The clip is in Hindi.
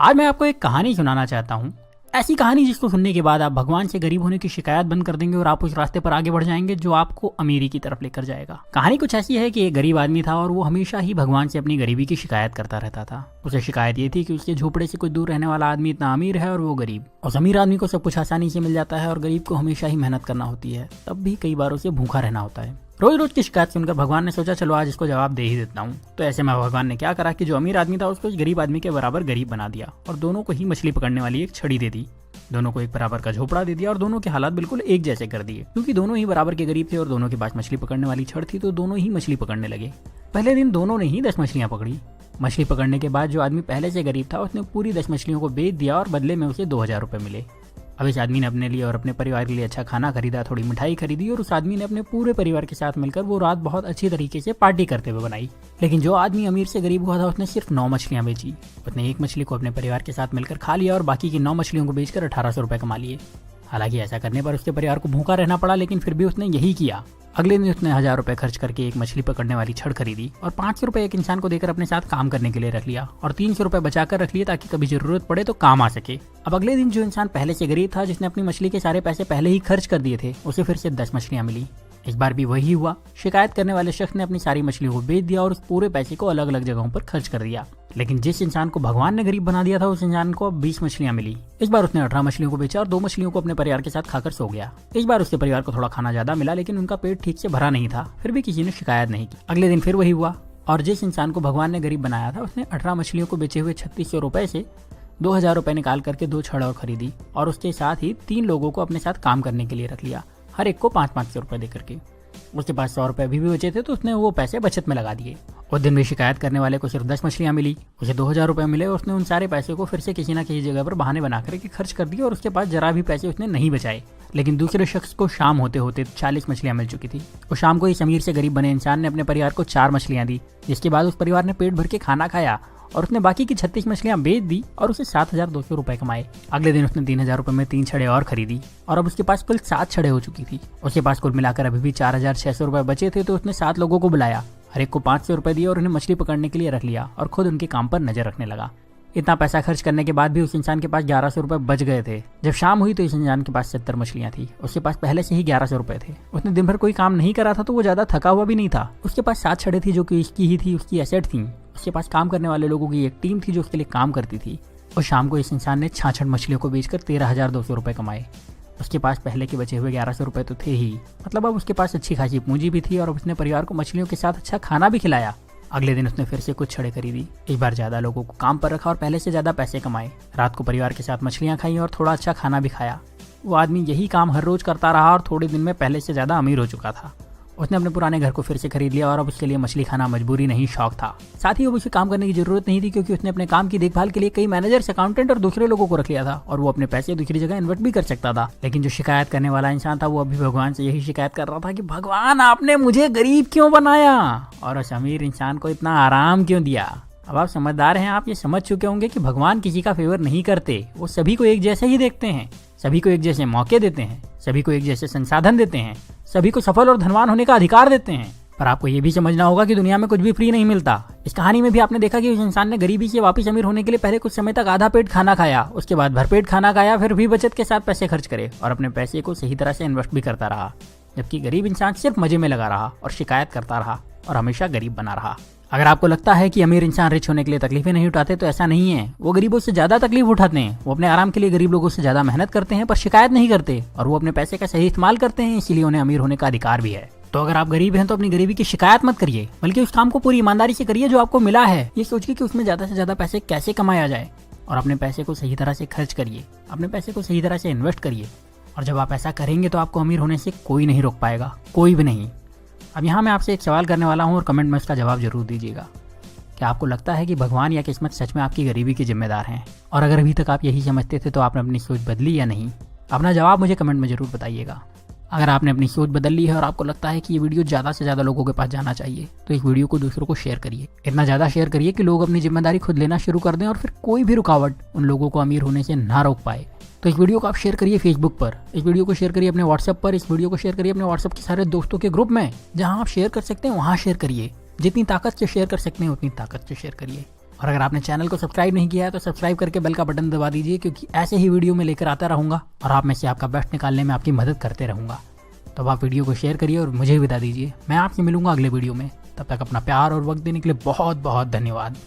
आज मैं आपको एक कहानी सुनाना चाहता हूँ। ऐसी कहानी जिसको सुनने के बाद आप भगवान से गरीब होने की शिकायत बंद कर देंगे और आप उस रास्ते पर आगे बढ़ जाएंगे जो आपको अमीरी की तरफ लेकर जाएगा। कहानी कुछ ऐसी है कि एक गरीब आदमी था और वो हमेशा ही भगवान से अपनी गरीबी की शिकायत करता रहता था। उसे शिकायत ये थी कि उसके झोपड़े से कुछ दूर रहने वाला आदमी इतना अमीर है और वो गरीब। उस अमीर आदमी को सब कुछ आसानी से मिल जाता है और गरीब को हमेशा ही मेहनत करना होती है, तब भी कई बार उसे भूखा रहना होता है। रोज रोज की शिकायत सुनकर भगवान ने सोचा चलो आज इसको जवाब दे ही देता हूँ। तो ऐसे में भगवान ने क्या करा कि जो अमीर आदमी था उसको इस गरीब आदमी के बराबर गरीब बना दिया और दोनों को ही मछली पकड़ने वाली एक छड़ी दे दी। दोनों को एक बराबर का झोपड़ा दे दिया और दोनों के हालात बिल्कुल एक जैसे कर दिए। क्योंकि दोनों ही बराबर के गरीब थे और दोनों के पास मछली पकड़ने वाली छड़ थी तो दोनों ही मछली पकड़ने लगे। पहले दिन दोनों ने ही 10 मछलियां पकड़ी। मछली पकड़ने के बाद जो आदमी पहले से गरीब था उसने पूरी 10 मछलियों को बेच दिया और बदले में उसे 2000 रुपए मिले। अब इस आदमी ने अपने लिए और अपने परिवार के लिए अच्छा खाना खरीदा, थोड़ी मिठाई खरीदी और उस आदमी ने अपने पूरे परिवार के साथ मिलकर वो रात बहुत अच्छी तरीके से पार्टी करते हुए बनाई। लेकिन जो आदमी अमीर से गरीब हुआ था उसने सिर्फ 9 मछलियां बेची। उसने एक मछली को अपने परिवार के साथ मिलकर खा लिया और बाकी की 9 मछलियों को बेचकर 1800 रुपए कमा लिए। हालांकि ऐसा करने पर उसके परिवार को भूखा रहना पड़ा, लेकिन फिर भी उसने यही किया। अगले दिन उसने 1000 रुपए खर्च करके एक मछली पकड़ने वाली छड़ खरीदी और 500 रुपए एक इंसान को देकर अपने साथ काम करने के लिए रख लिया और 300 रुपए बचाकर रख लिए ताकि कभी जरूरत पड़े तो काम आ सके। अब अगले दिन जो इंसान पहले से गरीब था, जिसने अपनी मछली के सारे पैसे पहले ही खर्च कर दिए थे, उसे फिर से 10 मछलियां मिली। इस बार भी वही हुआ। शिकायत करने वाले शख्स ने अपनी सारी मछलियों को बेच दिया और उस पूरे पैसे को अलग अलग जगहों पर खर्च कर दिया। लेकिन जिस इंसान को भगवान ने गरीब बना दिया था उस इंसान को अब 20 मछलियां मिली। इस बार उसने 18 मछलियों को बेचा और 2 मछलियों को अपने परिवार के साथ खाकर सो गया। इस बार उसके परिवार को थोड़ा खाना ज्यादा मिला, लेकिन उनका पेट ठीक से भरा नहीं था। फिर भी किसी ने शिकायत नहीं की। अगले दिन फिर वही हुआ और जिस इंसान को भगवान ने गरीब बनाया था उसने 18 मछलियों को बेचे हुए 3600 रुपए से 2000 रुपए निकाल करके 2 छड़ और खरीदी और उसके साथ ही 3 लोगों को अपने साथ काम करने के लिए रख लिया, हर एक को 500 रुपए देकर के। उसके पास 100 रुपए अभी भी बचे थे तो उसने वो पैसे बचत में लगा दिए। उस दिन भी शिकायत करने वाले को सिर्फ 10 मछलियां मिली, उसे 2000 रुपए मिले और उसने उन सारे पैसे को फिर से किसी न किसी जगह पर बहाने बना करके खर्च कर दिए और उसके पास जरा भी पैसे उसने नहीं बचाए। लेकिन दूसरे शख्स को शाम होते होते 40 मछलियां मिल चुकी थी। उस शाम को इस अमीर से गरीब बने इंसान ने अपने परिवार को 4 मछलियां दी, जिसके बाद उस परिवार ने पेट भर के खाना खाया और उसने बाकी की 36 मछलियां बेच दी और उसे 7200 रुपए कमाए। अगले दिन उसने 3000 रुपए में 3 छड़े और खरीदी और अब उसके पास कुल 7 छड़े हो चुकी थी। उसके पास कुल मिलाकर अभी भी 4600 रुपए बचे थे तो उसने 7 लोगों को बुलाया, हर एक को 500 रुपए दिए और उन्हें मछली पकड़ने के लिए रख लिया और खुद उनके काम पर नजर रखने लगा। इतना पैसा खर्च करने के बाद भी उस इंसान के पास 1100 रुपए बच गए थे। जब शाम हुई तो इस इंसान के पास 70 मछलियां थी। उसके पास पहले से ही 1100 रुपए थे। उसने दिन भर कोई काम नहीं करा था तो वो ज्यादा थका हुआ भी नहीं था। उसके पास 7 छड़े थी जो कि इसकी ही थी, उसकी एसेट थी। उसके पास काम करने वाले लोगों की एक टीम थी जो उसके लिए काम करती थी। और शाम को इस इंसान ने 66 मछलियों को बेचकर 13,200 रुपए कमाए। उसके पास पहले के बचे हुए 1100 रुपए तो थे ही, मतलब अब उसके पास अच्छी खासी पूंजी भी थी और उसने परिवार को मछलियों के साथ अच्छा खाना भी खिलाया। अगले दिन उसने फिर से कुछ छड़े खरीदी, इस बार ज्यादा लोगों को काम पर रखा और पहले से ज्यादा पैसे कमाए। रात को परिवार के साथ मछलियां खाई और थोड़ा अच्छा खाना भी खाया। वो आदमी यही काम हर रोज करता रहा और थोड़े दिन में पहले से ज्यादा अमीर हो चुका था। उसने अपने पुराने घर को फिर से खरीद लिया और अब उसके लिए मछली खाना मजबूरी नहीं शौक था। साथ ही अब उसे काम करने की जरूरत नहीं थी क्योंकि उसने अपने काम की देखभाल के लिए कई मैनेजर्स, अकाउंटेंट और दूसरे लोगों को रख लिया था और वो अपने पैसे दूसरी जगह इन्वेस्ट भी कर सकता था। लेकिन जो शिकायत करने वाला इंसान था वो अभी भगवान से यही शिकायत कर रहा था कि भगवान आपने मुझे गरीब क्यों बनाया और उस अमीर इंसान को इतना आराम क्यों दिया। अब आप समझदार हैं, आप ये समझ चुके होंगे कि भगवान किसी का फेवर नहीं करते, वो सभी को एक जैसे ही देखते हैं, सभी को एक जैसे मौके देते हैं, सभी को एक जैसे संसाधन देते हैं, सभी को सफल और धनवान होने का अधिकार देते हैं। पर आपको ये भी समझना होगा कि दुनिया में कुछ भी फ्री नहीं मिलता। इस कहानी में भी आपने देखा कि उस इंसान ने गरीबी से वापस अमीर होने के लिए पहले कुछ समय तक आधा पेट खाना खाया, उसके बाद भरपेट खाना खाया, फिर भी बचत के साथ पैसे खर्च करे और अपने पैसे को सही तरह से इन्वेस्ट भी करता रहा। जबकि गरीब इंसान सिर्फ मजे में लगा रहा और शिकायत करता रहा और हमेशा गरीब बना रहा। अगर आपको लगता है कि अमीर इंसान रिच होने के लिए तकलीफें नहीं उठाते तो ऐसा नहीं है। वो गरीबों से ज्यादा तकलीफ उठाते हैं। वो अपने आराम के लिए गरीब लोगों से ज्यादा मेहनत करते हैं पर शिकायत नहीं करते और वो अपने पैसे का सही इस्तेमाल करते हैं, इसीलिए उन्हें अमीर होने का अधिकार भी है। तो अगर आप गरीब हैं तो अपनी गरीबी की शिकायत मत करिए, बल्कि उस काम को पूरी ईमानदारी से करिए जो आपको मिला है। ये सोचिए कि उसमें ज्यादा से ज्यादा पैसे कैसे कमाया जाए और अपने पैसे को सही तरह से खर्च करिए, अपने पैसे को सही तरह से इन्वेस्ट करिए। और जब आप ऐसा करेंगे तो आपको अमीर होने से कोई नहीं रोक पाएगा, कोई भी नहीं। अब यहाँ मैं आपसे एक सवाल करने वाला हूँ और कमेंट में उसका जवाब जरूर दीजिएगा। क्या आपको लगता है कि भगवान या किस्मत सच में आपकी गरीबी के जिम्मेदार हैं? और अगर अभी तक आप यही समझते थे तो आपने अपनी सोच बदली या नहीं? अपना जवाब मुझे कमेंट में जरूर बताइएगा। अगर आपने अपनी सोच बदल ली है और आपको लगता है कि ये वीडियो ज़्यादा से ज़्यादा लोगों के पास जाना चाहिए तो इस वीडियो को दूसरों को शेयर करिए। इतना ज़्यादा शेयर करिए कि लोग अपनी जिम्मेदारी खुद लेना शुरू कर दें और फिर कोई भी रुकावट उन लोगों को अमीर होने से ना रोक पाए। तो इस वीडियो को आप शेयर करिए फेसबुक पर, इस वीडियो को शेयर करिए अपने व्हाट्सएप पर, इस वीडियो को शेयर करिए अपने व्हाट्सएप के सारे दोस्तों के ग्रुप में। जहाँ आप शेयर कर सकते हैं वहाँ शेयर करिए। जितनी ताकत से शेयर कर सकते हैं उतनी ताकत से शेयर करिए। और अगर आपने चैनल को सब्सक्राइब नहीं किया है तो सब्सक्राइब करके बेल का बटन दबा दीजिए, क्योंकि ऐसे ही वीडियो में लेकर आता रहूँगा और आप में से आपका बेस्ट निकालने में आपकी मदद करते रहूँगा। तो अब आप वीडियो को शेयर करिए और मुझे विदा दीजिए। मैं आपसे मिलूंगा अगले वीडियो में। तब तक अपना प्यार और वक्त देने के लिए बहुत बहुत धन्यवाद।